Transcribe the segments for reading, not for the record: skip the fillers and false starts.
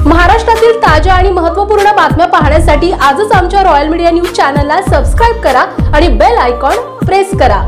महाराष्ट्रातील ताज्या आणि महत्त्वपूर्ण बातम्या पाहण्यासाठी आजच आमच्या रॉयल मीडिया न्यूज चॅनलला सबस्क्राइब करा आणि बेल आयकॉन प्रेस करा।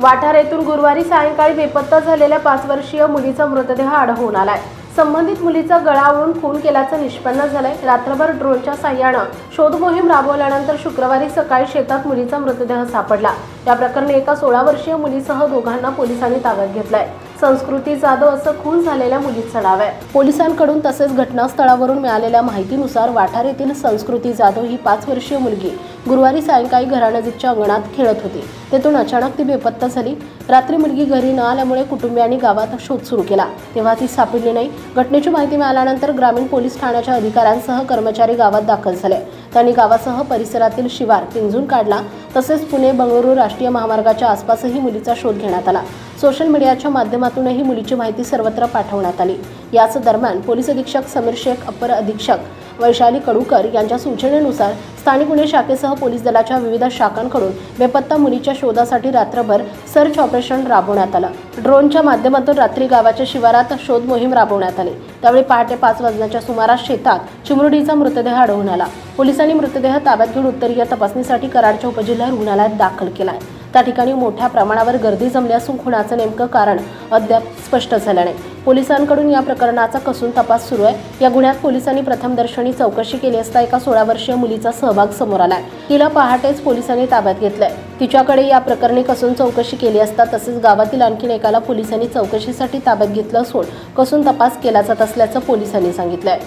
वाठार येथून गुरुवारी सायंकाळी बेपत्ता झालेल्या 5 वर्षीय मुलीचा मृतदेह आढळून आलाय। संबंधित मुलीचा गळा आवळून खून केल्याचं निष्पन्न झालंय। रात्रभर ड्रोनच्या साह्याने शोध मोहीम राबवल्यानंतर शुक्रवारी सकाळी शेतात मुलीचा मृतदेह सापडला। या प्रकरणी एका 16 वर्षीय मुलीसह दोघांना पोलिसांनी ताब्यात घेतलंय। संस्कृती जाधव असं खून झालेल्या मुलीचं नाव आहे। पोलिसांकडून तसेच घटनास्थळावरून मिळालेल्या माहितीनुसार वाठार येथील संस्कृती जाधव ही 5 वर्षीय मुलगी गुरुवारी सायंकाळी घरानजीकच्या अंगणात खेळत होती। तेथून अचानक ती बेपत्ता झाली। रात्री मुलगी घरी न आल्यामुळे कुटुंबियांनी गावात शोध सुरू केला, तेव्हा ती सापडली नाही। घटनेची माहिती मिळाल्यानंतर ग्रामीण पोलीस ठाण्याच्या अधिकाऱ्यांसह कर्मचारी गावात दाखल झाले। त्यांनी गावासह परिसरातील शिवार पिंजून काढला। तसेच पुणे बंगळुरू राष्ट्रीय महामार्गाच्या आसपासही मुलीचा शोध घेण्यात आला। सोशल मीडियाच्या माध्यमातूनही मुलीची माहिती सर्वत्र पाठवण्यात आली। याच दरम्यान पोलीस अधीक्षक समीर शेख, अपर अधीक्षक वैशाली कडूकर यांच्या सूचनेनुसार स्थानिक गुन्हे शाखेसह पोलीस दलाच्या विविध शाखांकडून बेपत्ता मुलीच्या शोधासाठी रात्रभर सर्च ऑपरेशन राबवण्यात आलं। ड्रोनच्या माध्यमातून रात्री गावाच्या शिवारात शोध मोहीम राबवण्यात आली। त्यावेळी पहाटे 5 वाजण्याच्या सुमारास शेतात चिमुरडीचा मृतदेह आढळून आला। पोलिसांनी मृतदेह ताब्यात घेऊन उत्तरीय तपासणीसाठी कराडच्या उपजिल्हा रुग्णालयात दाखल केलाय। त्या ठिकाणी मोठ्या प्रमाणावर गर्दी जमली असून खुनाचं नेमकं कारण अद्याप स्पष्ट झालं नाही। पोलिसांकडून या प्रकरणाचा कसून तपास सुरू आहे। या गुन्ह्यात पोलिसांनी प्रथमदर्शनी चौकशी केली असता एका 16 वर्षीय मुलीचा सहभाग समोर आलाय। तिला पहाटेच पोलिसांनी ताब्यात घेतलंय। तिच्याकडे या प्रकरणी कसून चौकशी केली असता तसेच गावातील आणखी एकाला पोलिसांनी चौकशीसाठी ताब्यात घेतलं असून कसून तपास केला जात असल्याचं पोलिसांनी सांगितलंय।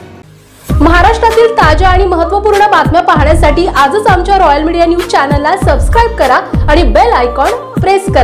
महाराष्ट्रातील ताज्या आणि महत्त्वपूर्ण बातम्या पाहण्यासाठी आजच आमच्या रॉयल मीडिया न्यूज चॅनलला सबस्क्राइब करा आणि बेल आयकॉन प्रेस करा।